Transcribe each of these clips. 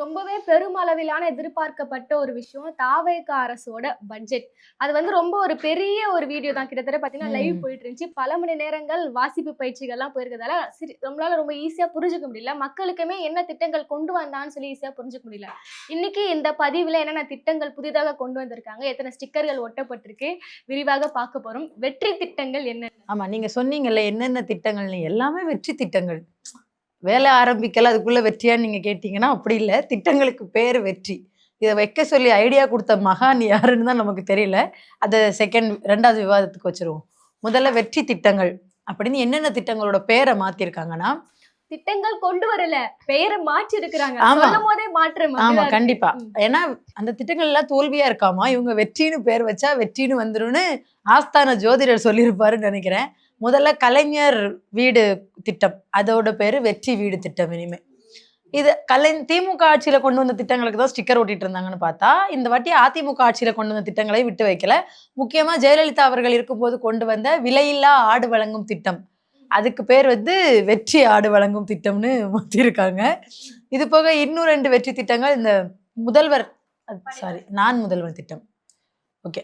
ரொம்பவே பெருமளவிலான எதிர்பார்க்கப்பட்ட ஒரு விஷயம் தாவேக அரசோட பட்ஜெட். அது வந்து ரொம்ப ஒரு பெரிய ஒரு வீடியோ தான். கிட்டத்தட்ட பார்த்தீங்கன்னா, லைவ் ம். போயிட்டு இருந்துச்சு. பல மணி நேரங்கள் வாசிப்பு பயிற்சிகள்லாம் போயிருக்கிறதால, நம்மளால ரொம்ப ஈஸியா புரிஞ்சுக்க முடியல. மக்களுக்குமே என்ன திட்டங்கள் கொண்டு வந்தான்னு சொல்லி ஈஸியா புரிஞ்சுக்க முடியல. இன்னைக்கு இந்த பதிவுல என்னென்ன திட்டங்கள் புதிதாக கொண்டு வந்திருக்காங்க, எத்தனை ஸ்டிக்கர்கள் ஒட்டப்பட்டிருக்கு, விரிவாக பார்க்க போறோம். வெற்றி திட்டங்கள் என்ன? ஆமா. நீங்க சொன்னீங்கல்ல என்னென்ன திட்டங்கள்னு, எல்லாமே வெற்றி திட்டங்கள். வேலை ஆரம்பிக்கல அதுக்குள்ள வெற்றியான்னு நீங்க கேட்டீங்கன்னா, அப்படி இல்ல. திட்டங்களுக்கு பேரு வெற்றி. இத வைக்க சொல்லி ஐடியா குடுத்த மகான் யாருன்னு தான் நமக்கு தெரியல. அத 2வது விவாதத்துக்கு வச்சுருவோம். முதல்ல வெற்றி திட்டங்கள் அப்படின்னு என்னென்ன திட்டங்களோட பேர மாத்திருக்காங்கன்னா, திட்டங்கள் கொண்டு வரல. பெயரை மாற்றி இருக்கிறாங்க. ஆமா. சொல்லும்போதே மாற்றம். ஆமா, அப்படிதான் இருக்கு. கண்டிப்பா. ஏன்னா அந்த திட்டங்கள் எல்லாம் தோல்வியா இருக்காமா, இவங்க வெற்றின்னு பேர் வச்சா வெற்றின்னு வந்துரும்னு ஆஸ்தான ஜோதிடர் சொல்லியிருப்பாருன்னு நினைக்கிறேன். முதல்ல கலைஞர் வீடு திட்டம், அதோட பேரு வெற்றி வீடு திட்டம். இனிமே இது திமுக ஆட்சியில கொண்டு வந்த திட்டங்களுக்கு தான் ஸ்டிக்கர் ஒட்டிட்டு இருந்தாங்கன்னு பார்த்தா, இந்த வாட்டி அதிமுக ஆட்சியில கொண்டு வந்த திட்டங்களை விட்டு வைக்கல. முக்கியமா ஜெயலலிதா அவர்கள் இருக்கும்போது கொண்டு வந்த விலையில்லா ஆடு வழங்கும் திட்டம், அதுக்கு பேர் வந்து வெற்றி ஆடு வழங்கும் திட்டம்னு மாத்திருக்காங்க. இது போக இன்னும் 2 வெற்றி திட்டங்கள், இந்த முதல்வர் நான் முதல்வன் திட்டம். ஓகே.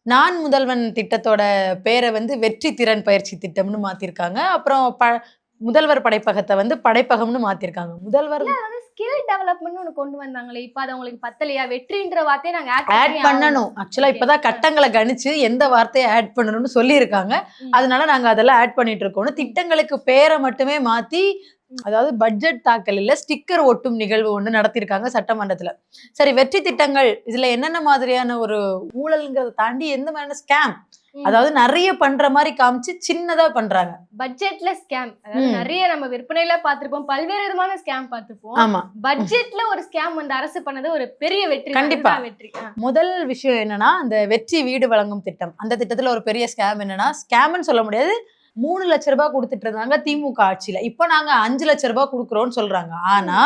நான் முதல்வன் திட்டத்தோட பேரை வந்து வெற்றி திறன் பயிற்சி திட்டம்னு மாத்திருக்காங்க. அப்புறம் முதல்வர் படைப்பகத்தை வந்து படைப்பகம்னு மாத்திருக்காங்க. முதல்வர் ஸ்கில் டெவலப்மெண்ட் ஒன்னு கொண்டு வந்தாங்களே, இப்ப அது உங்களுக்கு பத்தலையா? வெற்றின்ற வார்த்தையை நாங்க ஆட் பண்ணணும். ஆக்சுவலா இப்பதான் கட்டங்களை கணிச்சு எந்த வார்த்தையை ஆட் பண்ணணும்னு சொல்லியிருக்காங்க. அதனால நாங்க அதெல்லாம் ஆட் பண்ணிட்டு இருக்கோம். திட்டங்களுக்கு பேரை மட்டுமே மாத்தி, அதாவது பட்ஜெட் தாக்கலில் ஸ்டிக்கர் ஒட்டும் நிகழ்வு ஒண்ணு நடத்திருக்காங்க சட்டமன்றத்துல. சரி, வெற்றி திட்டங்கள் இதுல என்னென்ன மாதிரியான ஒரு ஊழல்ங்கிறத தாண்டி எந்த மாதிரியான ஸ்கேம், அதாவது நிறைய பண்ற மாதிரி காமிச்சு சின்னதா பண்றாங்க. பட்ஜெட்ல ஸ்கேம், அதாவது நிறைய நம்ம விற்பனையில பார்த்திருப்போம், பல்வேறு விதமான ஸ்கேம் பார்த்திருப்போம். ஆமா, பட்ஜெட்ல ஒரு ஸ்கேம் வந்து அரசு பண்ணது ஒரு பெரிய வெற்றி. கண்டிப்பா வெற்றி. முதல் விஷயம் என்னன்னா, அந்த வெற்றி வீடு வழங்கும் திட்டம். அந்த திட்டத்துல ஒரு பெரிய ஸ்கேம் என்னன்னா, ஸ்கேம்னு சொல்ல முடியாது, 3 லட்ச ரூபாய் கொடுத்துட்டு இருந்தாங்க திமுக ஆட்சியில. இப்ப நாங்க 5 லட்ச ரூபாய் கொடுக்குறோம்னு சொல்றாங்க. ஆனா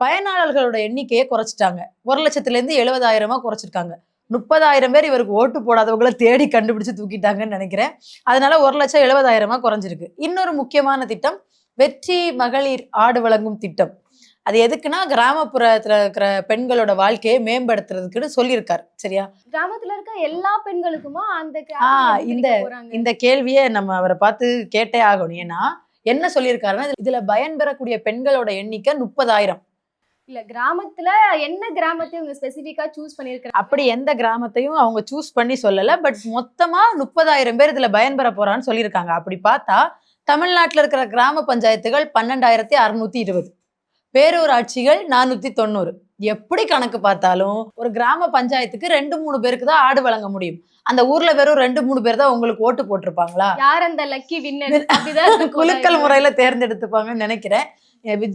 பயனாளர்களோட எண்ணிக்கையை குறைச்சிட்டாங்க. 1 லட்சத்துல இருந்து 70,000 குறைச்சிருக்காங்க. 30,000 பேர் இவருக்கு ஓட்டு போடாதவங்களை தேடி கண்டுபிடிச்சு தூக்கிட்டாங்கன்னு நினைக்கிறேன். அதனால 1,70,000 குறைஞ்சிருக்கு. இன்னொரு முக்கியமான திட்டம் வெற்றி மகளிர் ஆடு வழங்கும் திட்டம். அது எதுக்குன்னா, கிராமப்புறத்துல இருக்கிற பெண்களோட வாழ்க்கையை மேம்படுத்துறதுக்குன்னு சொல்லியிருக்காரு. சரியா? கிராமத்துல இருக்க எல்லா பெண்களுக்குமா அந்த இந்த கேள்வியை நம்ம அவரை பார்த்து கேட்டே ஆகணும். ஏன்னா என்ன சொல்லியிருக்காருன்னா, இதுல பயன்பெறக்கூடிய பெண்களோட எண்ணிக்கை 30,000. இல்ல, கிராமத்துல என்ன கிராமத்தையும் இவங்க ஸ்பெசிபிக்கா சூஸ் பண்ணிருக்காங்க. அப்படி எந்த கிராமத்தையும் அவங்க சூஸ் பண்ணி சொல்லல. பட் மொத்தமா 30,000 பேர் இதுல பயன்பெற போறான்னு சொல்லியிருக்காங்க. அப்படி பார்த்தா தமிழ்நாட்டுல இருக்கிற கிராம பஞ்சாயத்துகள் 12,620, பேரூராட்சிகள் 490. எப்படி கணக்கு பார்த்தாலும் ஒரு கிராம பஞ்சாயத்துக்கு 2-3 பேருக்கு தான் ஆடு வழங்க முடியும். அந்த ஊர்ல வெறும் 2-3 பேர் தான் உங்களுக்கு ஓட்டு போட்டிருப்பாங்களா? யார் அந்த லக்கி வின்னர்? அப்படிதான் குலுக்கல் முறையில தேர்ந்தெடுத்துப்பாங்கன்னு நினைக்கிறேன்.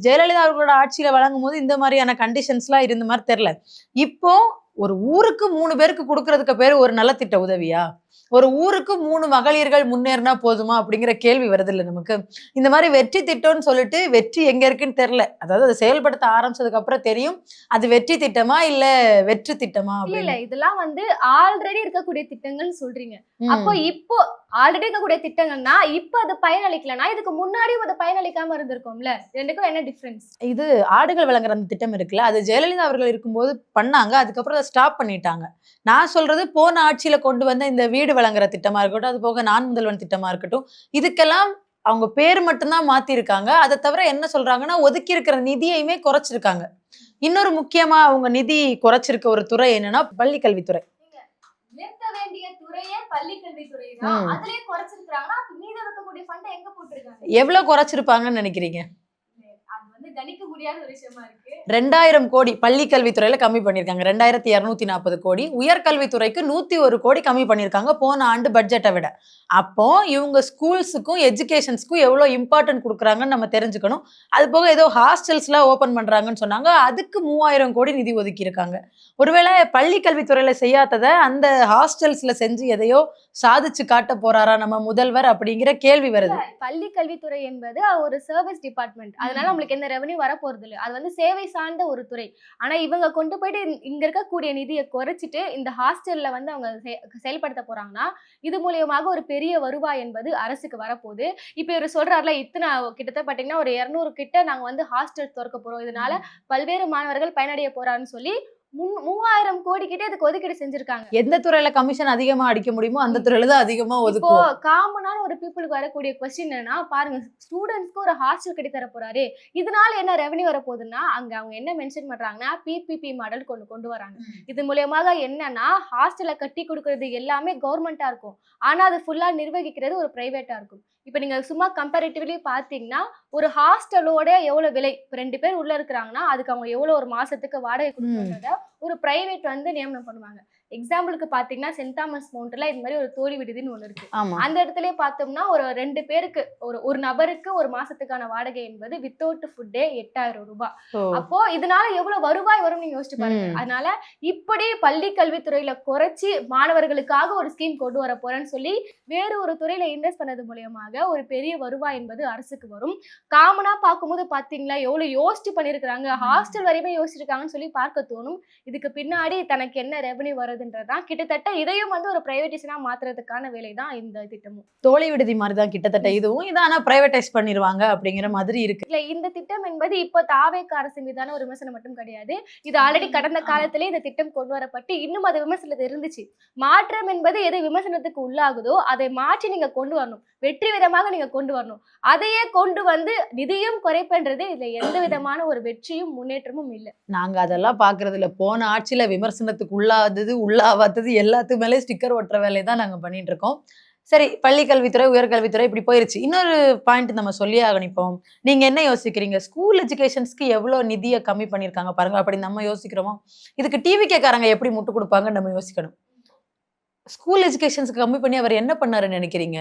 ஜெயலலிதா அவர்களோட ஆட்சியில வழங்கும் போது இந்த மாதிரியான கண்டிஷன்ஸ்லாம் இருந்த மாதிரி தெரியல. இப்போ ஒரு ஊருக்கு 3 பேருக்கு கொடுக்கறதுக்கு பேரு ஒரு நலத்திட்ட உதவியா? ஒரு ஊருக்கு 3 மகளிர்கள் முன்னேறினா போதுமா அப்படிங்கிற கேள்வி வருது இல்ல நமக்கு. இந்த மாதிரி வெற்றி திட்டம்னு சொல்லிட்டு வெற்றி எங்க இருக்குன்னு தெரியல. அதாவது அதை செயல்படுத்த ஆரம்பிச்சதுக்கு அப்புறம் தெரியும் அது வெற்றி திட்டமா இல்ல வெற்றி திட்டமா. இல்ல, இதெல்லாம் வந்து ஆல்ரெடி இருக்கக்கூடிய திட்டங்கள் சொல்றீங்க. அப்போ இப்போ ஆல்ரெடி இருக்கக்கூடிய திட்டங்கள்னா இப்ப அது பயனளிக்கலனா இதுக்கு முன்னாடியும் அது பயனளிக்காம இருந்திருக்கும்ல. ரெண்டுக்கும் என்ன டிஃபரன்ஸ்? இது ஆடுகள் வழங்குற அந்த திட்டம் இருக்குல்ல, அது ஜெயலலிதா அவர்கள் இருக்கும்போது பண்ணாங்க. அதுக்கப்புறம் அதை ஸ்டாப் பண்ணிட்டாங்க. நான் சொல்றது போன ஆட்சியில கொண்டு வந்த இந்த வீடு வழங்குற திட்டமா இருக்கட்டும், அது போக நான் முதல்வன் திட்டமா இருக்கட்டும், இதுக்கெல்லாம் அவங்க பேர் மட்டும்தான் மாத்திருக்காங்க. அதை தவிர என்ன சொல்றாங்கன்னா, ஒதுக்கி இருக்கிற நிதியையுமே குறைச்சிருக்காங்க. இன்னொரு முக்கியமா அவங்க நிதி குறைச்சிருக்க ஒரு துறை என்னன்னா, பள்ளி கல்வித்துறை. உயர்த்த வேண்டிய துறையே பள்ளி கல்வித்துறை தான். அதுலயே குறைச்சிருக்காங்கன்னா அப்ப மீத இருக்கக்கூடிய ஃபண்ட் எங்க போட்டுருக்காங்க? எவ்வளவு குறைச்சிருப்பாங்கன்னு நினைக்கிறீங்க? அது வந்து கணிக்க முடியாத ஒரு விஷயமா இருக்கு. 2,000 கோடி பள்ளி கல்வித்துறையில கம்மி பண்ணிருக்காங்க. 2,240 கோடி. உயர்கல்வித்துறைக்கு 101 கோடி கம்மி பண்ணிருக்காங்க போன ஆண்டு பட்ஜெட்டை விட. அப்போ இவங்க ஸ்கூல்ஸுக்கும் எஜுகேஷன்ஸ்க்கும் எவ்வளவு இம்பார்ட்டன்ட் கொடுக்குறாங்கன்னு நம்ம தெரிஞ்சுக்கணும். அது போக ஏதோ ஹாஸ்டல்ஸ்லாம் ஓபன் பண்றாங்கன்னு சொன்னாங்க. அதுக்கு 3,000 கோடி நிதி ஒதுக்கி இருக்காங்க. ஒருவேளை பள்ளி கல்வித்துறையில செய்யாததை அந்த ஹாஸ்டல்ஸ்ல செஞ்சு எதையோ சாதிச்சு காட்ட போறாரா நம்ம முதல்வர் அப்படிங்கிற கேள்வி வருது. பள்ளி கல்வித்துறை என்பது ஒரு சர்வீஸ் டிபார்ட்மெண்ட். அதனால நம்மளுக்கு எந்த ரெவன்யூ ரெவன்யூ வர போறது இல்ல. அது வந்து சேவை சார்ந்த ஒரு துறை. ஆனா இவங்க கொண்டு போயிட்டு இங்க இருக்கக்கூடிய நிதிய குறைச்சிட்டு இந்த ஹாஸ்டல்ல வந்து அவங்க செயல்படுத்த போறாங்கன்னா, இது மூலியமாக ஒரு பெரிய வருவாய் என்பது அரசுக்கு வரப்போகுது. இப்ப இவரு சொல்றார்ல, கிட்டத்தட்ட பார்த்தீங்கன்னா, ஒரு 200 கிட்ட நாங்க வந்து ஹாஸ்டல் தொறக்க போறோம். இதனால பல்வேறு மாணவர்கள் பயனடைய போறான்னு சொல்லி 3000 கோடி கிட்ட இதுக்கு ஒதுக்கீடு செஞ்சிருக்காங்க. எந்த துறையில கமிஷன் அதிகமா அடிக்க முடியுமோ அந்த துறையில தான் அதிகமா இப்போ ஒதுக்குவோம். காமனான ஒரு பீப்புளுக்கு வரக்கூடிய கொஸ்டின் என்னன்னா, பாருங்க ஸ்டூடண்ட்ஸ்க்கு ஒரு ஹாஸ்டல் கட்டி தர போறாரு. இதனால என்ன ரெவென்யூ வரப்போகுதுன்னா, அங்க அவங்க என்ன மென்ஷன் பண்றாங்கன்னா, பிபிபி மாடல் கொண்டு வராங்க. இது மூலியமாக என்னன்னா, ஹாஸ்டல கட்டி குடுக்குறது எல்லாமே கவர்மெண்ட்டா இருக்கும். ஆனா அது ஃபுல்லா நிர்வகிக்கிறது ஒரு பிரைவேட்டா இருக்கும். இப்ப நீங்க சும்மா கம்பேரிட்டிவ்லி பார்த்தீங்கன்னா, ஒரு ஹாஸ்டலோட எவ்வளவு விலை? இப்ப 2 பேர் உள்ள இருக்கிறாங்கன்னா, அதுக்கு அவங்க எவ்வளவு ஒரு மாசத்துக்கு வாடகை குடுக்கணும்ன்றத ஒரு பிரைவேட் வந்து நியமனம் பண்ணுவாங்க. எக்ஸாம்பிளுக்கு பார்த்தீங்கன்னா, செயின்ட் தாமஸ் மவுண்ட்ல இது மாரி ஒரு தோழி விடுதின்னு ஒண்ணு இருக்கு. ஆமா. அந்த இடத்திலேயே பார்த்தோம்னா, ஒரு 2 பேருக்கு ஒரு நபருக்கு ஒரு மாசத்துக்கான வாடகை என்பது வித்தவுட் ஃபுட்டே ரூ. 8000. ஓ. அப்போ இதனால எவ்வளவு வருவாய் வரும்னு நீங்க யோசிச்சு பாருங்க. அதனால இப்படி பள்ளி கல்வித்துறையில குறைச்சு மாணவர்களுக்காக ஒரு ஸ்கீம் கொண்டு வர போறேன்னு சொல்லி வேறு ஒரு துறையில இன்வெஸ்ட் பண்ணது மூலியமாக ஒரு பெரிய வருவாய் என்பது அரசுக்கு வரும். காமனா பார்க்கும்போது பாத்தீங்களா எவ்வளவு யோசிச்சு பண்ணிருக்காங்க. ஹாஸ்டல் வரையுமே யோசிச்சிருக்காங்கன்னு சொல்லி பார்க்க தோணும். இதுக்கு பின்னாடி தனக்கு என்ன ரெவன்யூ வருதுன்றதுதான் கிட்டத்தட்ட இதையும் வந்து ஒரு பிரைவேடைசேஷனா மாத்துறதுக்கான வேலை தான் இந்த திட்டமும். தோழி விடுதி மாதிரி தான் கிட்டத்தட்ட இதுவும். இதை ஆனா பிரைவேடைஸ் பண்ணிடுவாங்க அப்படிங்கிற மாதிரி இருக்கு. இல்ல இந்த திட்டம் என்பது இப்போ தாவேக அரசு மீதான ஒரு விமர்சனம் மட்டும் கிடையாது. இது ஆல்ரெடி கடந்த காலத்திலே இந்த திட்டம் கொண்டு வரப்பட்டு இன்னும் அது விமர்சனத்தில் இருந்துச்சு. மாற்றம் என்பது எது விமர்சனத்துக்கு உள்ளாகுதோ அதை மாற்றி நீங்க கொண்டு வரணும். வெற்றி விதமாக நீங்க கொண்டு வரணும். அதையே கொண்டு வந்து நிதியும் குறைப்பன்றது இதுல எந்த விதமான ஒரு வெற்றியும் முன்னேற்றமும் இல்லை. நாங்க அதெல்லாம் பாக்குறது இல்ல. போன ஆட்சியில விமர்சனத்துக்கு உள்ளாவாதது எல்லாத்து மேலே ஸ்டிக்கர் ஒட்டுற வேலையை தான் நாங்க பண்ணிட்டு இருக்கோம். சரி, பள்ளி கல்வித்துறை, உயர்கல்வித்துறை இப்படி போயிருச்சு. இன்னொரு பாயிண்ட் நம்ம சொல்லியே ஆகணும். இப்போ நீங்க என்ன யோசிக்கிறீங்க? ஸ்கூல் எஜுகேஷன்ஸ்க்கு எவ்வளவு நிதியை கம்மி பண்ணிருக்காங்க பாருங்க. அப்படி நம்ம யோசிக்கிறோமோ? இதுக்கு டிவி கேக்காரங்க எப்படி முட்டு கொடுப்பாங்கன்னு நம்ம யோசிக்கணும். ஸ்கூல் எஜுகேஷன்ஸ்க்கு கம்மி பண்ணி அவர் என்ன பண்ணாருன்னு நினைக்கிறீங்க?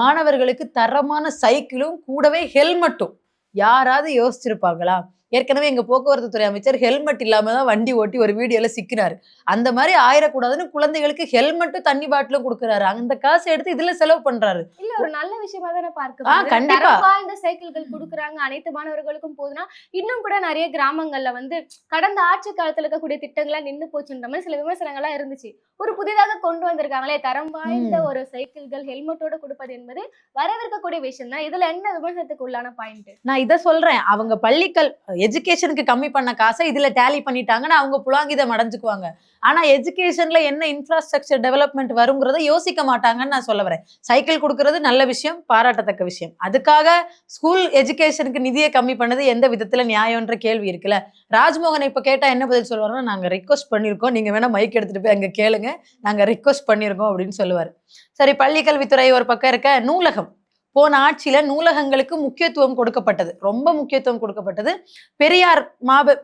மாணவர்களுக்கு தரமான சைக்கிளும் கூடவே ஹெல்மெட்டும். யாராவது யோசிச்சிருப்பாங்களா? ஏற்கனவே எங்க போக்குவரத்து துறை அமைச்சர் ஹெல்மெட் இல்லாம தான் வண்டி ஓட்டி ஒரு வீடியோல சிக்கினாரு. அந்த மாதிரி ஆயிரக்கூடாதுன்னு குழந்தைகளுக்கு ஹெல்மெட்டும் தண்ணி பாட்டிலும் கொடுக்குறாரு. அந்த காசு எடுத்து இதுல செலவு பண்றாரு. இல்ல ஒரு நல்ல விஷயமா தானே பார்க்க. கண்டிப்பா இந்த சைக்கிள்கள் கொடுக்குறாங்க அனைத்து மாணவர்களுக்கும் போதுன்னா இன்னும் கூட நிறைய கிராமங்கள்ல வந்து கடந்த ஆட்சி காலத்துல இருக்கக்கூடிய திட்டங்களா நின்னு போச்சுன்ற மாதிரி சில விமர்சனங்கள்லாம் இருந்துச்சு. ஒரு புதிதாக கொண்டு வந்திருக்காங்களே தரம் வாய்ந்த ஒரு சைக்கிள்கள் ஹெல்மெட்டோட கொடுப்பது என்பது வரவேற்கக்கூடிய விஷயம் தான். இதுல என்ன விமர்சனத்துக்கு உள்ளான பாயிண்ட்? நான் இதை சொல்றேன். அவங்க பள்ளிகள் எஜுகேஷனுக்கு கம்மி பண்ண காசை இதுல டேலி பண்ணிட்டாங்கன்னா அவங்க புலாங்கிதம் அடைஞ்சுக்குவாங்க. ஆனா எஜுகேஷன்ல என்ன இன்ஃப்ராஸ்ட்ரக்சர் டெவலப்மெண்ட் வருங்கிறத யோசிக்க மாட்டாங்கன்னு நான் சொல்ல வரேன். சைக்கிள் கொடுக்கறது நல்ல விஷயம், பாராட்டத்தக்க விஷயம். அதுக்காக ஸ்கூல் எஜுகேஷனுக்கு நிதியை கம்மி பண்ணது எந்த விதத்துல நியாயம்ன்ற கேள்வி இருக்குல்ல. ராஜ்மோகன் இப்ப கேட்டா என்ன பதில் சொல்லுவாருன்னா, நாங்க ரெக்வஸ்ட் பண்ணிருக்கோம், நீங்க வேணா மைக் எடுத்துட்டு போய் அங்க கேளுங்க, நாங்க ரெக்வஸ்ட் பண்ணிருக்கோம் அப்படின்னு சொல்லுவாரு. சரி, பள்ளி கல்வித்துறை ஒரு பக்கம் இருக்க, நூலகம் போன ஆட்சியில நூலகங்களுக்கு முக்கியத்துவம் கொடுக்கப்பட்டது, ரொம்ப முக்கியத்துவம் கொடுக்கப்பட்டது.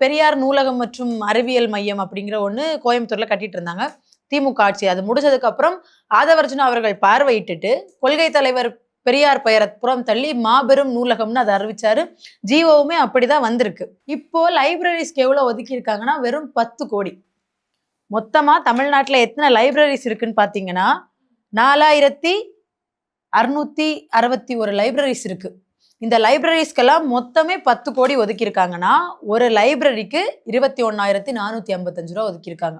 பெரியார் நூலகம் மற்றும் அறிவியல் மையம் அப்படிங்கிற ஒண்ணு கோயம்புத்தூர்ல கட்டிட்டு இருந்தாங்க திமுக ஆட்சி. அது முடிஞ்சதுக்கு அப்புறம் ஆதவர்ஜுனா அவர்கள் பார்வையிட்டுட்டு கொள்கை தலைவர் பெரியார் பெயரை புறம் தள்ளி மாபெரும் நூலகம்னு அதை அறிவிச்சாரு. ஜிஓவுமே அப்படிதான் வந்திருக்கு. இப்போ லைப்ரரிஸ்க்கு எவ்வளவு ஒதுக்கி இருக்காங்கன்னா வெறும் 10 கோடி. மொத்தமா தமிழ்நாட்டுல எத்தனை லைப்ரரிஸ் இருக்குன்னு பாத்தீங்கன்னா 4661 லைப்ரரிஸ் இருக்கு. இந்த லைப்ரரிஸ்க்கெல்லாம் மொத்தமே 10 கோடி ஒதுக்கி இருக்காங்கன்னா ஒரு லைப்ரரிக்கு 21,455 ரூபா ஒதுக்கி இருக்காங்க.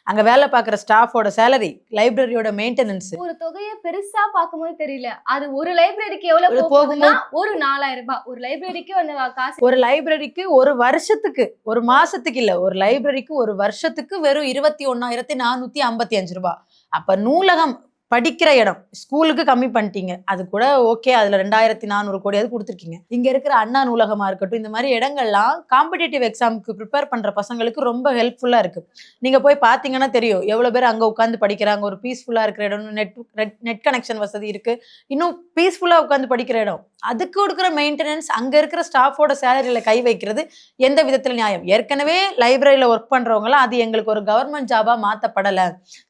அங்க வேலை பார்க்குற ஸ்டாஃபோட சேலரி, லைப்ரரியோட மெயின்டெனன்ஸ், ஒரு தொகையை பெருசா பார்க்கும்போது தெரியல. அது ஒரு லைப்ரரிக்கு எவ்வளவு போகுதுன்னா ஒரு 4000 ரூபாய். ஒரு லைப்ரரிக்கு அந்த காசு. ஒரு லைப்ரரிக்கு ஒரு வருஷத்துக்கு, ஒரு மாசத்துக்கு இல்ல, ஒரு லைப்ரரிக்கு ஒரு வருஷத்துக்கு வெறும் 21,455 ரூபாய். அப்ப நூலகம் படிக்கிற இடம், ஸ்கூலுக்கு கம்மி பண்ணிட்டீங்க, அது கூட ஓகே. அதுல 2,400 கோடியாவது கொடுத்துருக்கீங்க. இங்க இருக்கிற அண்ணா நூலகமா இருக்கட்டும், இந்த மாதிரி இடங்கள்லாம் காம்படிட்டிவ் எக்ஸாமுக்கு ப்ரிப்பேர் பண்ற பசங்களுக்கு ரொம்ப ஹெல்ப்ஃபுல்லா இருக்கு. நீங்க போய் பாத்தீங்கன்னா தெரியும் எவ்வளவு பேர் அங்க உட்காந்து படிக்கிறாங்க. ஒரு பீஸ்ஃபுல்லா இருக்கிற இடம், நெட் கனெக்ஷன் வசதி இருக்கு, இன்னும் பீஸ்ஃபுல்லா உட்காந்து படிக்கிற இடம். அதுக்கு கொடுக்குற மெயின்டெனன்ஸ், அங்க இருக்கிற ஸ்டாஃபோட சேலரியில கை வைக்கிறது எந்த விதத்துல நியாயம்? ஏற்கனவே லைப்ரரியில ஒர்க் பண்றவங்களாம் அது எங்களுக்கு ஒரு கவர்மெண்ட் ஜாபா மாத்தப்படல,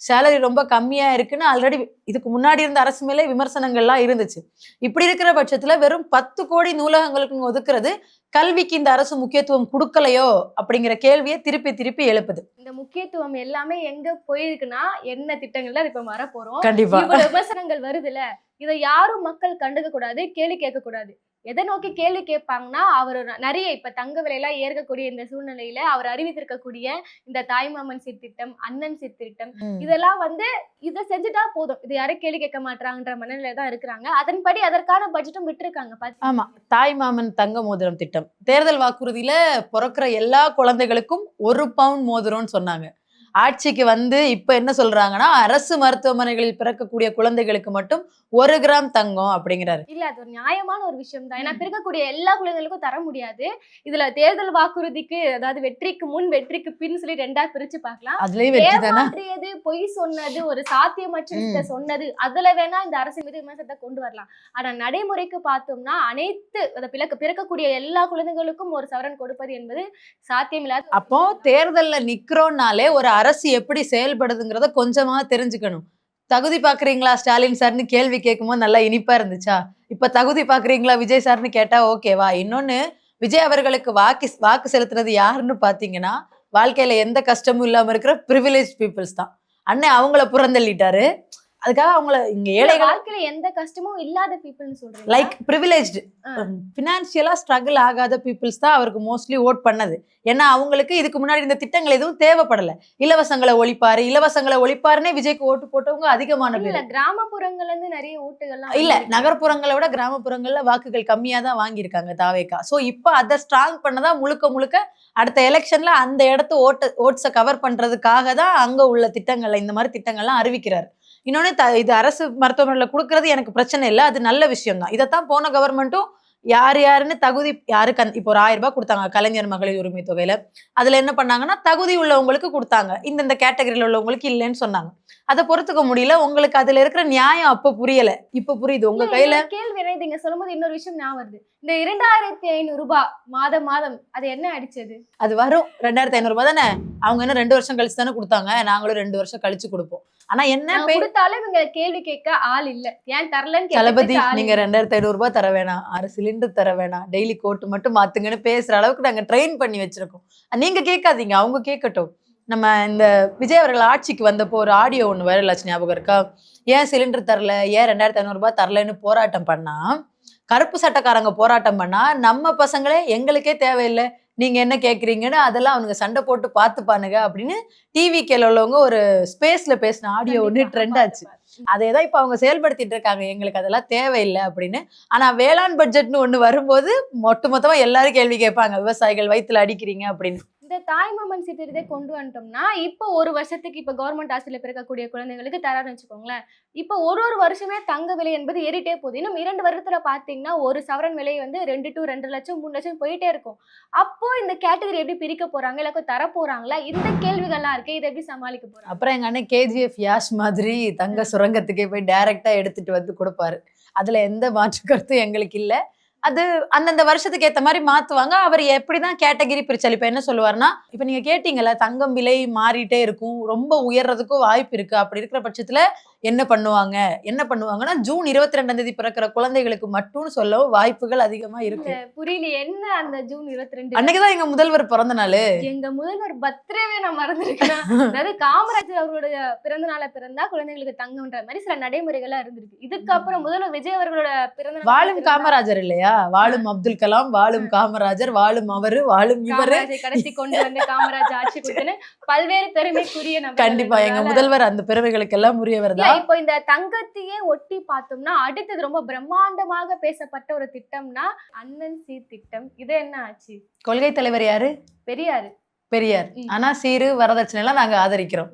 சேலரி ரொம்ப கம்மியா இருக்குன்னு ஆல்ரெடி இதுக்கு முன்னாடி இருந்த அரசு மேலே விமர்சனங்கள்லாம் இருந்துச்சு. இப்படி இருக்கிற பட்சத்துல வெறும் 10 கோடி நூலகங்களுக்கு ஒதுக்குறது கல்விக்கு இந்த அரசு முக்கியத்துவம் கொடுக்கலையோ அப்படிங்கிற கேள்வியை திருப்பி திருப்பி எழுப்புது. இந்த முக்கியத்துவம் எல்லாமே எங்க போயிருக்குன்னா என்ன திட்டங்கள்ல இப்ப வர போறோம். கண்டிப்பா விமர்சனங்கள் வருதுல, இதை யாரும் மக்கள் கண்டுக்க கூடாது, கேள்வி கேட்க கூடாது. எதை நோக்கி கேள்வி கேட்பாங்கன்னா, அவர் நிறைய இப்ப தங்க விலையெல்லாம் ஏற்கக்கூடிய இந்த சூழ்நிலையில அவர் அறிவித்திருக்கக்கூடிய இந்த தாய்மாமன் சீர்திட்டம், அண்ணன் சீர்திட்டம் இதெல்லாம் வந்து இத செஞ்சுட்டா போதும். இது யாரும் கேள்வி கேட்க மாட்றாங்கன்ற மனநிலையில தான் இருக்கிறாங்க. அதன்படி அதற்கான பட்ஜெட்டும் விட்டிருக்காங்க. ஆமா, தாய்மாமன் தங்க மோதிரம் திட்டம் தேர்தல் வாக்குறுதியில பிறக்கிற எல்லா குழந்தைகளுக்கும் 1 பவுன் மோதிரம்னு சொன்னாங்க. ஆட்சிக்கு வந்து இப்ப என்ன சொல்றாங்கன்னா, அரசு மருத்துவமனைகளில் பிறக்கக்கூடிய குழந்தைகளுக்கு மட்டும் 1 கிராம் தங்கம் அப்படிங்கிறாரு. இல்ல அது ஒரு நியாயமான ஒரு விஷயம் தான். ஏன்னா பிறக்கக்கூடிய எல்லா குழந்தைகளுக்கும் தர முடியாது. இதுல தேர்தல் வாக்குறுதிக்கு அதாவது வெற்றிக்கு முன் வெற்றிக்கு பின் சொல்லி 2ஆ பிரிச்சு பார்க்கலாம். அதுலயும் வெற்றி தானே. ஏமாற்றியது, பொய் சொன்னது, ஒரு சாத்தியமற்ற விஷயத்தை சொன்னது, அதுல வேணா இந்த அரசு மீது விமர்சனத்தை கொண்டு வரலாம். ஆனா நடைமுறைக்கு பார்த்தோம்னா அனைத்து பிறக்கக்கூடிய எல்லா குழந்தைகளுக்கும் 1 சவரன் கொடுப்பது என்பது சாத்தியமில்லாத. அப்போ தேர்தல்ல நிக்கிறோம்னாலே ஒரு அரசு எப்படி செயல்படுதுங்கிறத கொஞ்சமா தெரிஞ்சுக்கணும். தகுதி பாக்குறீங்களா ஸ்டாலின் சார்னு கேள்வி கேட்கும்போது நல்லா இனிப்பா இருந்துச்சா? இப்ப தகுதி பாக்குறீங்களா விஜய் சார்னு கேட்டா ஓகேவா? இன்னொன்னு, விஜய் அவர்களுக்கு வாக்கு செலுத்துறது யாருன்னு பாத்தீங்கன்னா, வாழ்க்கையில எந்த கஷ்டமும் இல்லாம இருக்கிற பிரிவிலேஜ் பீப்புள்ஸ் தான். அண்ணன் அவங்கள புறந்தள்ளிட்டாரு. அதுக்காக அவங்கள இங்க ஏழைகள் வாழ்க்கையில எந்த கஷ்டமும் இல்லாத பீப்புள்னு சொல்றீங்க. லைக் பிரிவிலேஜ்டு ஃபினான்ஷியலா ஸ்ட்ரகிள் ஆகாத பீப்புள்ஸ் தான் அவருக்கு மோஸ்ட்லி ஓட் பண்ணது. ஏன்னா அவங்களுக்கு இதுக்கு முன்னாடி இந்த திட்டங்கள் எதுவும் தேவைப்படல. இலவசங்களை ஒழிப்பாருன்னே விஜய்க்கு ஓட்டு போட்டவங்க அதிகமான பேர். கிராமப்புறங்கள்ல இருந்து நிறைய ஓட்டுகள்லாம் இல்ல, நகர்ப்புறங்களை விட கிராமப்புறங்கள்ல வாக்குகள் கம்மியா தான் வாங்கியிருக்காங்க தாவேகா. சோ இப்ப அதை ஸ்ட்ராங் பண்ணதா முழுக்க அடுத்த எலெக்ஷன்ல அந்த இடத்து ஓட்ஸை கவர் பண்றதுக்காக தான் அங்க உள்ள திட்டங்கள்ல இந்த மாதிரி திட்டங்கள்லாம் அறிவிக்கிறாரு. இன்னொன்னு, இது அரசு மருத்துவமனையில கொடுக்கறது எனக்கு பிரச்சனை இல்லை, அது நல்ல விஷயம் தான். இதைத்தான் போன கவர்மெண்ட்டும் யாருன்னு தகுதி யாருக்கு இப்போ ஒரு 1000 ரூபாய் கொடுத்தாங்க கலைஞர் மகளிர் உரிமை தொகையில. அதுல என்ன பண்ணாங்கன்னா, தகுதி உள்ளவங்களுக்கு கொடுத்தாங்க, இந்த கேட்டகரியில உள்ளவங்களுக்கு இல்லைன்னு சொன்னாங்க. அதை பொறுத்துக்க முடியல. உங்களுக்கு அதுல இருக்கிற நியாயம் அப்ப புரியல, இப்ப புரியுது. உங்க கையில கேள்வி என்ன நீங்க சொல்லும்போது இன்னொரு விஷயம் ஞாபகம் வருது. இந்த 2500 ரூபாய் மாதம் அது என்ன அடிச்சது? அது வரும் 2500 ரூபாய் தானே. அவங்க என்ன 2 வருஷம் கழிச்சு தானே கொடுத்தாங்க, நாங்களும் 2 வருஷம் கழிச்சு கொடுப்போம். ஆனா என்ன கொடுத்தாலும் இவங்க கேள்வி கேட்க ஆள் இல்ல, ஏன் தரலன்னு. தளபதி நீங்க 2500 ரூபாய் தர வேணாம், 6 சிலிண்டர் தர வேணாம், டெய்லி கோட்டு மட்டும் மாத்துங்கன்னு பேசுற அளவுக்கு நாங்க ட்ரெயின் பண்ணி வச்சிருக்கோம். நீங்க கேட்காதீங்க, அவங்க கேட்கட்டும். நம்ம இந்த விஜய் அவர்கள் ஆட்சிக்கு வந்தப்போ ஒரு ஆடியோ ஒன்று வைரல் ஆச்சு, ஞாபகம் இருக்கா? ஏன் சிலிண்டர் தரல, ஏன் 2500 ரூபாய் தரலன்னு போராட்டம் பண்ணா, கருப்பு சட்டக்காரங்க போராட்டம் பண்ணா, நம்ம பசங்களே எங்களுக்கே தேவையில்லை நீங்க என்ன கேக்குறீங்கன்னு அதெல்லாம் அவனுங்க சண்டை போட்டு பார்த்துப்பானுங்க அப்படின்னு டிவி கேல உள்ளவங்க ஒரு ஸ்பேஸ்ல பேசின ஆடியோ ஒன்று ட்ரெண்ட் ஆச்சு. அதேதான் இப்ப அவங்க செயல்படுத்திட்டு இருக்காங்க, எங்களுக்கு அதெல்லாம் தேவையில்லை அப்படின்னு. ஆனா வேளாண் பட்ஜெட்னு ஒண்ணு வரும்போது மொத்தமா எல்லாரும் கேள்வி கேட்பாங்க, விவசாயிகள் வயித்துல அடிக்கிறீங்க அப்படின்னு. இந்த தாய்மாமன் சீர்திருத்தத்தை கொண்டு வந்துட்டோம்னா இப்போ 1 வருஷத்துக்கு இப்ப கவர்மெண்ட் ஆஸ்பத்திரியில பிறக்கக்கூடிய குழந்தைங்களுக்கு தரான்னு வச்சுக்கோங்களேன். இப்போ ஒரு வருஷமே தங்க விலை என்பது ஏறிட்டே போகுது. இன்னும் 2 வருடத்துல பாத்தீங்கன்னா 1 சவரன் விலை வந்து 2 to 2 லட்சம் 3 லட்சம் போயிட்டே இருக்கும். அப்போ இந்த கேட்டகரி எப்படி பிரிக்க போறாங்க, இல்ல தர போறாங்களா, இந்த கேள்விகள்லாம் இருக்கு. இதை எப்படி சமாளிக்க போறாங்க? அப்புறம் எங்க அண்ணன் KGF யாஷ் மாதிரி தங்க சுரங்கத்துக்கே போய் டைரக்டா எடுத்துட்டு வந்து கொடுப்பாரு. அதுல எந்த மாற்று கருத்தும் எங்களுக்கு இல்ல. அது அந்தந்த வருஷத்துக்கு ஏத்த மாதிரி மாத்துவாங்க. அவர் எப்படிதான் கேட்டகிரி பிரிச்சால் இப்ப என்ன சொல்லுவாருன்னா, இப்ப நீங்க கேட்டீங்கல்ல தங்கம் விலை மாறிட்டே இருக்கும், ரொம்ப உயர்றதுக்கும் வாய்ப்பு இருக்கு. அப்படி இருக்கிற பட்சத்துல என்ன பண்ணுவாங்கன்னா, ஜூன் 22ஆம் தேதி பிறக்கிற குழந்தைகளுக்கு மட்டும் சொல்ல வாய்ப்புகள் அதிகமா இருக்கு. புரியல என்ன அந்த ஜூன் 22 அன்னைக்குதான் எங்க முதல்வர் பிறந்த நாள். எங்க முதல்வர் பர்த்டேவே நான் மறந்துருக்கேன். அதாவது காமராஜர் அவர்களுடைய பிறந்த நாளை பிறந்தா குழந்தைகளுக்கு தங்கம்ன்ற மாதிரி சில நடைமுறைகள்லாம் இருந்திருக்கு. இதுக்கப்புறம் முதல்வர் விஜய் அவர்களோட பிறந்த வாழும் காமராஜர் இல்லையா, வாழும் அப்துல் கலாம், வாழும் காமராஜர், வாழும் அவரு, வாழும் இவரு, கடத்தி கொண்டு வந்து காமராஜ் ஆட்சி கொடுத்துன்னு பல்வேறு பெருமைக்குரிய நம்ம. கண்டிப்பா எங்க முதல்வர் அந்த பெருமைகளுக்கு எல்லாம் உரியவர் தான். இப்போ இந்த தங்கத்தையே ஒட்டி பார்த்தோம்னா அடுத்தது ரொம்ப பிரம்மாண்டமாக பேசப்பட்ட ஒரு திட்டம்னா அண்ணன் சீர்திட்டம். இது என்ன ஆச்சு? கொள்கை தலைவர் யாரு? பெரியார். ஆனா சீரு வரதட்சணை எல்லாம் நாங்க ஆதரிக்கிறோம்.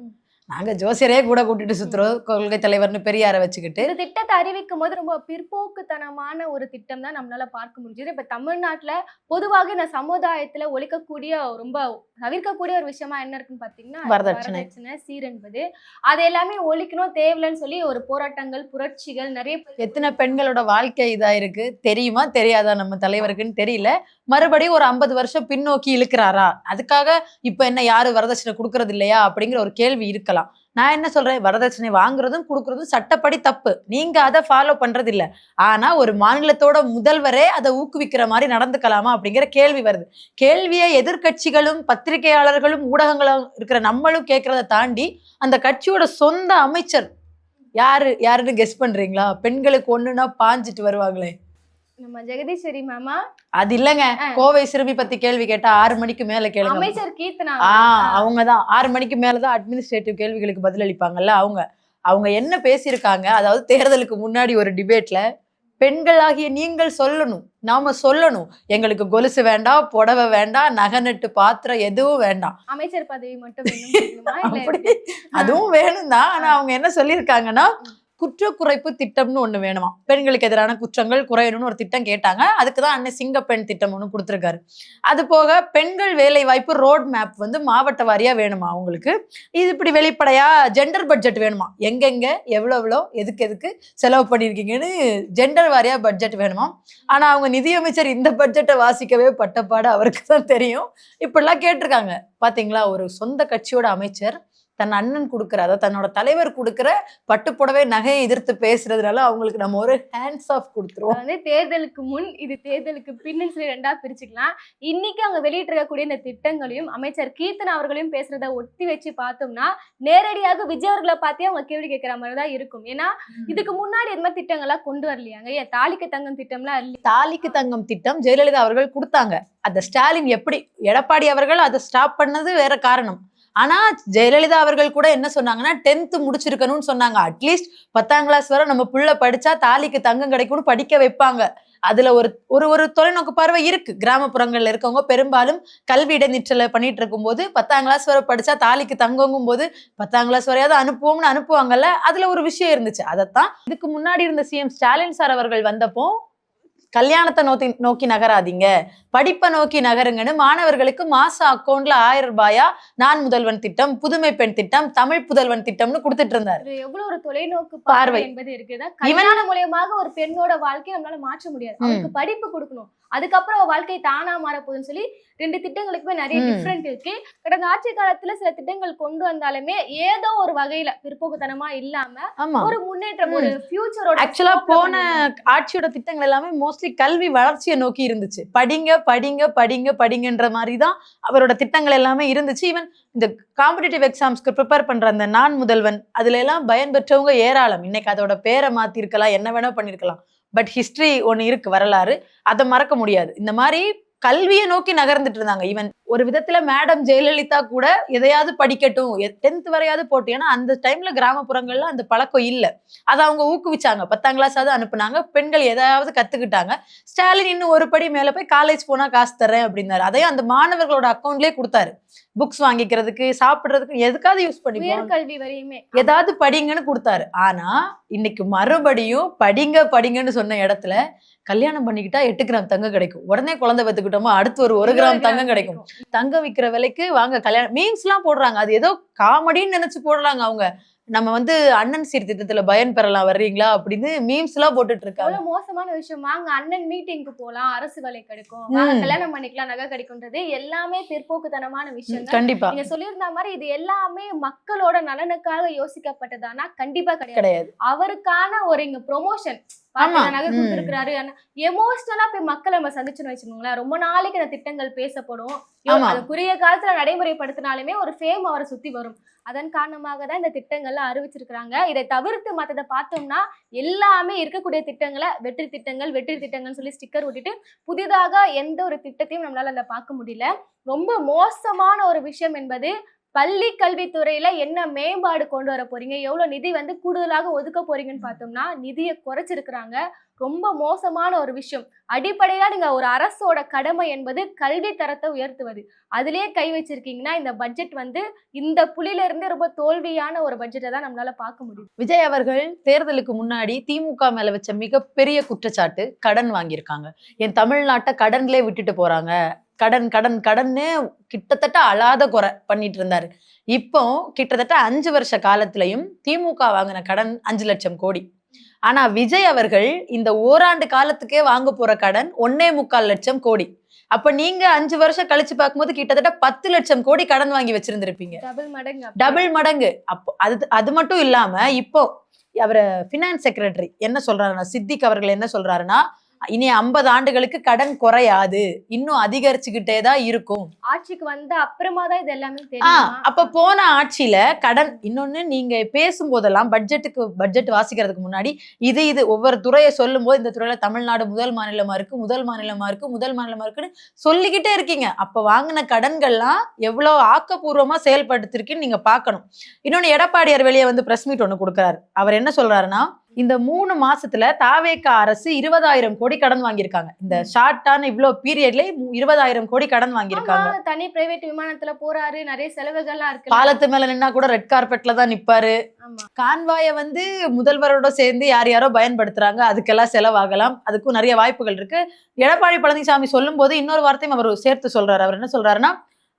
நாங்க ஜோசியரே கூட கூட்டிட்டு சுத்துறோம் கொள்கை தலைவர்னு பெரியாரை வச்சுக்கிட்டு. இந்த திட்டத்தை அறிவிக்கும் போது ரொம்ப பிற்போக்குத்தனமான ஒரு திட்டம் தான் நம்மளால பார்க்க முடிஞ்சது. இப்ப தமிழ்நாட்டுல பொதுவாக இந்த சமுதாயத்துல ஒழிக்கக்கூடிய ரொம்ப தவிர்க்கக்கூடிய ஒரு விஷயமா என்ன இருக்குன்னு பாத்தீங்கன்னா வரதட்சணை சீர் என்பது. அது எல்லாமே ஒழிக்கணும் தேவையில்லைன்னு சொல்லி ஒரு போராட்டங்கள் புரட்சிகள் நிறைய. எத்தனை பெண்களோட வாழ்க்கை இதா இருக்கு தெரியுமா தெரியாதா நம்ம தலைவருக்குன்னு தெரியல. மறுபடியும் ஒரு 50 வருஷம் பின்னோக்கி இழுக்கிறாரா? அதுக்காக இப்ப என்ன யாரும் வரதட்சணை கொடுக்கறது இல்லையா அப்படிங்கிற ஒரு கேள்வி இருக்கலாம். நான் என்ன சொல்றேன், வரதட்சணை வாங்குறதும் கொடுக்கறதும் சட்டப்படி தப்பு, நீங்க அதை ஃபாலோ பண்றது இல்ல. ஆனா ஒரு மாநிலத்தோட முதல்வரே அதை ஊக்குவிக்கிற மாதிரி நடந்துக்கலாமா அப்படிங்கிற கேள்வி வருது. கேள்வியை எதிர்கட்சிகளும் பத்திரிகையாளர்களும் ஊடகங்களும் இருக்கிற நம்மளும் கேட்கறத தாண்டி அந்த கட்சியோட சொந்த அமைச்சர் யாருன்னு கெஸ் பண்றீங்களா? பெண்களுக்கு ஒண்ணுன்னா பாஞ்சிட்டு வருவாங்களே, நம்ம ஜெகதீஸ்வரி மேமா, அது இல்லங்க, கோவை சிறுமி பத்தி கேள்வி கேட்டா 6 மணிக்கு மேல கேளுங்க. அமைச்சர் கீர்த்தனா. அவங்கதான் 6 மணிக்கு மேலதான் அட்மினிஸ்ட்ரேட்டிவ் கேள்விகளுக்கு பதில் அளிப்பாங்கல்ல. அவங்க என்ன பேசியிருக்காங்க, அதாவது தேர்தலுக்கு முன்னாடி ஒரு டிபேட்ல, பெண்களாகிய நீங்கள் சொல்லணும், நாம சொல்லணும், எங்களுக்கு கொலுசு வேண்டாம், புடவை வேண்டாம், நகை நட்டு பாத்திரம் எதுவும் வேண்டாம், அமைச்சர் பதவி மட்டும் வேணுமா இல்ல அப்படி அதுவும் வேணும் தான். ஆனா அவங்க என்ன சொல்லியிருக்காங்கன்னா, குற்ற குறைப்பு திட்டம்னு ஒண்ணு வேணுமா, பெண்களுக்கு எதிரான குற்றங்கள் குறையணும்னு ஒரு திட்டம் கேட்டாங்க. அதுக்குதான் அண்ணன் சிங்கப்பெண் திட்டம் ஒண்ணு கொடுத்திருக்காரு. அது போக பெண்கள் வேலை வாய்ப்பு ரோட் மேப் வந்து மாவட்ட வாரியா வேணுமா அவங்களுக்கு. இது இப்படி வெளிப்படையா ஜெண்டர் பட்ஜெட் வேணுமா, எங்கெங்க எவ்வளோ எதுக்கு செலவு பண்ணிருக்கீங்கன்னு ஜெண்டர் வாரியா பட்ஜெட் வேணுமா. ஆனா அவங்க நிதியமைச்சர் இந்த பட்ஜெட்டை வாசிக்கவே பட்டப்பாடு அவருக்கு தான் தெரியும். இப்படிலாம் கேட்டிருக்காங்க. பாத்தீங்களா, ஒரு சொந்த கட்சியோட அமைச்சர் தன் அண்ணன் கொடுக்குற, அதாவது தன்னோட தலைவர் கொடுக்குற பட்டுப்புடவை நகையை எதிர்த்து பேசுறதுனால அவங்களுக்கு நம்ம ஒரு ஹேண்ட்ஸ் ஆஃப் கொடுத்துருவோம். வந்து தேர்தலுக்கு முன், இது தேர்தலுக்கு பின்னு சொல்லி 2ஆ பிரிச்சுக்கலாம். இன்னைக்கு அவங்க வெளியிட்டிருக்கக்கூடிய இந்த திட்டங்களையும் அமைச்சர் கீர்த்தனா அவர்களையும் பேசுறத ஒத்தி வச்சு பார்த்தோம்னா, நேரடியாக விஜய் அவர்களை பார்த்தே அவங்க கேள்வி கேட்கிற மாதிரி தான் இருக்கும். ஏன்னா இதுக்கு முன்னாடி இது மாதிரி திட்டங்கள்லாம் கொண்டு வரலையாங்க. ஏன் தாலிக்கு தங்கம் திட்டம்லாம் இல்லையா? தாலிக்கு தங்கம் திட்டம் ஜெயலலிதா அவர்கள் கொடுத்தாங்க. அந்த ஸ்டாலின் எப்படி, எடப்பாடி அவர்கள் அதை ஸ்டாப் பண்ணது வேற காரணம். ஆனா ஜெயலலிதா அவர்கள் கூட என்ன சொன்னாங்கன்னா, 10th முடிச்சிருக்கணும்னு சொன்னாங்க. அட்லீஸ்ட் 10ஆம் கிளாஸ் வரை நம்ம புள்ள படிச்சா தாலிக்கு தங்கம் கிடைக்கும்னு படிக்க வைப்பாங்க. அதுல ஒரு தொலைநோக்கு பார்வை இருக்கு. கிராமப்புறங்கள்ல இருக்கவங்க பெரும்பாலும் கல்வி இடைநிற்றலை பண்ணிட்டு இருக்கும் போது 10ஆம் கிளாஸ் வரை படிச்சா தாலிக்கு தங்கங்கும் போது 10ஆம் கிளாஸ் வரையாவது அனுப்புவோம்னு அனுப்புவாங்கல்ல. அதுல ஒரு விஷயம் இருந்துச்சு. அதைத்தான் இதுக்கு முன்னாடி இருந்த சிஎம் ஸ்டாலின் சார் அவர்கள் வந்தப்போ, கல்யாணத்தை நோக்கி நகராதீங்க, படிப்பை நோக்கி நகருங்கன்னு மாணவர்களுக்கு மாசம் அக்கௌண்ட்ல 1000 ரூபாயா நான் முதல்வன் திட்டம், புதுமை பெண் திட்டம், தமிழ் புதல்வன் திட்டம்னு கொடுத்துட்டு இருந்தாரு. எவ்வளவு ஒரு தொலைநோக்கு பார்வை என்பது இருக்குதா. கல்யாணம் மூலமாக ஒரு பெண்ணோட வாழ்க்கையை நம்மளால மாற்ற முடியாது. அவருக்கு படிப்பு கொடுக்கணும், அதுக்கப்புறம் வாழ்க்கை தானா மாற போகுதுன்னு சொல்லி 2 திட்டங்களுக்குமே நிறைய டிஃபரெண்ட் இருக்கு. கடந்த ஆட்சி காலத்துல சில திட்டங்கள் கொண்டு வந்தாலுமே ஏதோ ஒரு வகையில பிற்போக்குத்தனமா இல்லாம ஒரு முன்னேற்றம், ஒரு ஃபியூச்சரோட. ஆக்சுவலா போன ஆட்சியோட திட்டங்கள் எல்லாமே மோஸ்ட்லி கல்வி வளர்ச்சியை நோக்கி இருந்துச்சு. படிங்க படிங்க படிங்க படிங்கன்ற மாதிரி தான் அவரோட திட்டங்கள் எல்லாமே இருந்துச்சு. ஈவன் இந்த காம்படிட்டிவ் எக்ஸாம்ஸ்க்கு ப்ரிப்பேர் பண்ற அந்த நான் முதல்வன் அதுல எல்லாம் பயன்பெற்றவங்க ஏராளம். இன்னைக்கு அதோட பேரை மாத்திருக்கலாம், என்ன வேணா பண்ணிருக்கலாம். பட் ஹிஸ்டரி ஒண்ணு இருக்கு, வரலாறு, அதை மறக்க முடியாது. இந்த மாதிரி கல்வியை நோக்கி நகர்ந்துட்டு இருந்தாங்க. ஈவன் ஒரு விதத்துல மேடம் ஜெயலலிதா கூட எதையாவது படிக்கட்டும், 10th வரையாவது போட்டு, ஏன்னா அந்த டைம்ல கிராமப்புறங்கள்ல அந்த பழக்கம் இல்லை. அதை அவங்க ஊக்குவிச்சாங்க. 10ஆம் கிளாஸாவது அனுப்புனாங்க, பெண்கள் எதையாவது கத்துக்கிட்டாங்க. ஸ்டாலின் இன்னும் ஒரு படி மேல போய் காலேஜ் போனா காசு தரேன் அப்படின்னாரு. அதையும் அந்த மாணவர்களோட அக்கௌண்ட்லயே கொடுத்தாரு. புக்ஸ் வாங்கிக்கிறதுக்கு, சாப்பிடுறதுக்கு, எதுக்காவது யூஸ் பண்ணிக்கலாம், கல்வி வரையுமே ஏதாவது படிங்கன்னு கொடுத்தாரு. ஆனா இன்னைக்கு மறுபடியும் படிங்கன்னு சொன்ன இடத்துல கல்யாணம் பண்ணிக்கிட்டா 8 கிராம் தங்கம் கிடைக்கும், உடனே குழந்தை பெத்துக்கிட்டோமா அடுத்து ஒரு 1 கிராம் தங்கம் கிடைக்கும், தங்கம் விற்கிற விலைக்கு வாங்க கல்யாணம், மீம்ஸ் எல்லாம் போடுறாங்க. அது ஏதோ காமெடின்னு நினைச்சு போடுறாங்க. அவங்க நம்ம வந்து அண்ணன் சீர்திட்டத்துல பயன் பெறலாம் வர்றீங்களா அப்படின்னு மீம்ஸ் எல்லாம் போட்டுட்டு இருக்காங்க. மோசமான விஷயம். வாங்க அண்ணன் மீட்டிங்க்கு போலாம், அரசு வேலை கிடைக்கும், கல்யாணம் பண்ணிக்கலாம், நகை கிடைக்கும்ன்றது எல்லாமே பிற்போக்குத்தனமான விஷயம். கண்டிப்பா நீங்க சொல்லியிருந்த மாதிரி இது எல்லாமே மக்களோட நலனுக்காக யோசிக்கப்பட்டதானா? கண்டிப்பா கிடையாது. அவருக்கான ஒரு இங்க ப்ரொமோஷன் நகை கொடுத்திருக்கிறாரு. எமோஷனலா போய் மக்களை நம்ம சந்திச்சுன்னு வச்சுக்கோங்களேன், ரொம்ப நாளைக்கு இந்த திட்டங்கள் பேசப்படும். அது குறுகிய காலத்துல நடைமுறைப்படுத்தினாலுமே ஒரு ஃபேம் அவரை சுத்தி வரும். அதன் காரணமாக தான் இந்த திட்டங்கள்லாம் அறிவிச்சிருக்கிறாங்க. இதை தவிர்த்து மற்றதை பார்த்தோம்னா எல்லாமே இருக்கக்கூடிய திட்டங்களை வெற்றி திட்டங்கள் சொல்லி ஸ்டிக்கர் ஒட்டிட்டு புதிதாக எந்த ஒரு திட்டத்தையும் நம்மளால அதை பார்க்க முடியல. ரொம்ப மோசமான ஒரு விஷயம் என்பது, பள்ளி கல்வித்துறையில என்ன மேம்பாடு கொண்டு வர போறீங்க, எவ்வளவு நிதி வந்து கூடுதலாக ஒதுக்க போறீங்கன்னு பார்த்தோம்னா நிதியை குறைச்சிருக்கிறாங்க. ரொம்ப மோசமான ஒரு விஷயம். அடிப்படையா நீங்க ஒரு அரசோட கடமை என்பது கல்வி தரத்தை உயர்த்துவது, அதுலயே கை வச்சிருக்கீங்கன்னா இந்த பட்ஜெட் வந்து இந்த புள்ளியில இருந்து ரொம்ப தோல்வியான ஒரு பட்ஜெட்டை தான் நம்மளால பார்க்க முடியும். விஜய் அவர்கள் தேர்தலுக்கு முன்னாடி திமுக மேல வச்ச மிகப்பெரிய குற்றச்சாட்டு கடன் வாங்கியிருக்காங்க. என் தமிழ்நாட்டை கடன்லே விட்டுட்டு போறாங்க, கடன்னு கிட்டத்தட்ட அழாத குறை பண்ணிட்டு இருந்தாரு. இப்போ கிட்டத்தட்ட 5 வருஷ காலத்திலையும் திமுக வாங்கின கடன் 5 லட்சம் கோடி. ஆனா விஜய் அவர்கள் இந்த ஓராண்டு காலத்துக்கே வாங்க போற கடன் 1.25 லட்சம் கோடி. அப்ப நீங்க 5 வருஷம் கழிச்சு பார்க்கும்போது கிட்டத்தட்ட 10 லட்சம் கோடி கடன் வாங்கி வச்சிருந்திருப்பீங்க. டபுள் மடங்கு. அப்போ அது மட்டும் இல்லாம இப்போ அவரை பினான்ஸ் செக்ரட்டரி என்ன சொல்றாருன்னா, சித்திக் அவர்கள் என்ன சொல்றாருன்னா, இனி 50 ஆண்டுகளுக்கு கடன் குறையாது, இன்னும் அதிகரிச்சுக்கிட்டே தான் இருக்கும். ஆட்சிக்கு வந்த அப்புறமா தான் இது எல்லாமே ஆ தெரியுமா? அப்ப போன ஆட்சியில கடன் இன்னொன்னு நீங்க பேசும்போதெல்லாம் பட்ஜெட் வாசிக்கிறதுக்கு முன்னாடி இது ஒவ்வொரு துறையை சொல்லும் போது இந்த துறையில தமிழ்நாடு முதல் மாநிலமா இருக்குன்னு சொல்லிக்கிட்டே இருக்கீங்க. அப்ப வாங்கின கடன்கள்லாம் எவ்வளவு ஆக்கப்பூர்வமா செயல்படுத்திருக்குன்னு நீங்க பார்க்கணும். இன்னொன்னு எடப்பாடியார் வெளியே வந்து பிரஸ் மீட் ஒண்ணு கொடுக்கிறாரு. அவர் என்ன சொல்றாருன்னா, இந்த 3 மாசத்துல தாவேகா அரசு 20,000 கோடி கடன் வாங்கியிருக்காங்க. இந்த ஷார்ட்டான இவ்ளோ பீரியட்ல 20,000 கோடி கடன் வாங்கியிருக்காங்க. ஆமா, தனி பிரைவேட் விமானத்துல போறாரு, நிறைய செலவுகள்லாம் இருக்கு. பாலத்து மேல நின்னா கூட ரெட் கார்பெட்ல தான் நிப்பாரு. ஆமா. கான்வாய வந்து முதல்வரோட சேர்ந்து யாரோ பயன்படுத்துறாங்க, அதுக்கெல்லாம் செலவாகலாம், அதுக்கும் நிறைய வாய்ப்புகள் இருக்கு. எடப்பாடி பழனிசாமி சொல்லும் போது இன்னொரு வார்த்தையும் அவர் சேர்த்து சொல்றாரு. அவர் என்ன சொல்றாருன்னா,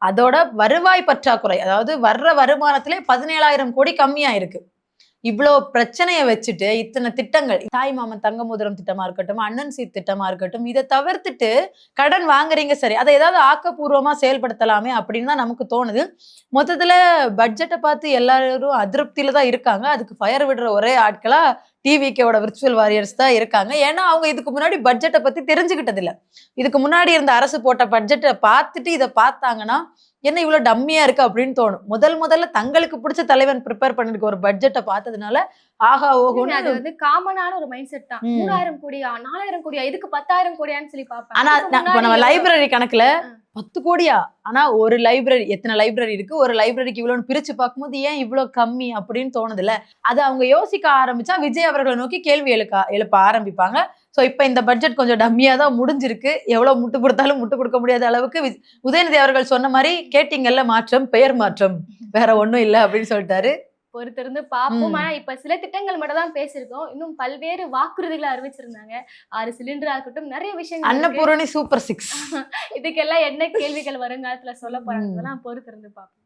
அதோட வருவாய் பற்றாக்குறை, அதாவது வர்ற வருமானத்திலே 17,000 கோடி கம்மியா இருக்கு. இவ்வளோ பிரச்சனையை வச்சுட்டு இத்தனை திட்டங்கள், தாய் மாமன் தங்க மோதிரம் திட்டமா இருக்கட்டும், அண்ணன் சீர் திட்டமா இருக்கட்டும், இதை தவிர்த்துட்டு கடன் வாங்குறீங்க, சரி அதை ஏதாவது ஆக்கப்பூர்வமா செயல்படுத்தலாமே அப்படின்னு தான் நமக்கு தோணுது. மொத்தத்துல பட்ஜெட்டை பார்த்து எல்லாரும் அதிருப்தியில தான் இருக்காங்க. அதுக்கு ஃபயர் விடுற ஒரே ஆட்களா டிவிகேவோட விர்ச்சுவல் வாரியர்ஸ் தான் இருக்காங்க. ஏன்னா அவங்க இதுக்கு முன்னாடி பட்ஜெட்டை பத்தி தெரிஞ்சுக்கிட்டது இல்லை. இதுக்கு முன்னாடி இருந்த அரசு போட்ட பட்ஜெட்டை பார்த்துட்டு இதை பார்த்தாங்கன்னா என்ன இவ்வளவு டம்மியா இருக்கு அப்படின்னு தோணும். முதல்ல தங்களுக்கு பிடிச்ச தலைவன் ப்ரிப்பேர் பண்ணிருக்க ஒரு பட்ஜெட்டை பார்த்ததுனால ஆஹா ஓஹோன்னு. அது வந்து காமனான ஒரு மைண்ட் செட் தான். 3000 கோடியா 4000 கோடியா இதுக்கு 10,000 கோடியான்னு சொல்லி பார்ப்பேன். ஆனா இப்ப நம்ம லைப்ரரி கணக்குல 10 கோடியா, ஆனா ஒரு லைப்ரரி எத்தனை லைப்ரரி இருக்கு, ஒரு லைப்ரரிக்கு இவ்வளவுன்னு பிரிச்சு பார்க்கும்போது ஏன் இவ்வளவு கம்மி அப்படின்னு தோணுதுல. அது அவங்க யோசிக்க ஆரம்பிச்சா விஜய் அவர்களை நோக்கி கேள்வி எழுப்ப ஆரம்பிப்பாங்க. சோ இப்ப இந்த பட்ஜெட் கொஞ்சம் டம்மியா தான் முடிஞ்சிருக்கு. எவ்வளவு முட்டு கொடுத்தாலும் முட்டு கொடுக்க முடியாத அளவுக்கு உதயநிதி அவர்கள் சொன்ன மாதிரி கேட்டீங்கல்ல மாற்றம், பெயர் மாற்றம், வேற ஒண்ணும் இல்லை அப்படின்னு சொல்லிட்டாரு. பொறுத்திருந்து பார்ப்போம். ஆனா இப்ப சில திட்டங்கள் மட்டும் தான் பேசியிருக்கோம். இன்னும் பல்வேறு வாக்குறுதிகளை அறிவிச்சிருந்தாங்க. 6 சிலிண்டர் ஆகட்டும், நிறைய விஷயங்கள். அன்னபூரணி சூப்பர் 6 இதுக்கெல்லாம் என்ன கேள்விகள் வருங்காலத்துல சொல்ல போறாங்க, பொறுத்திருந்து பார்ப்போம்.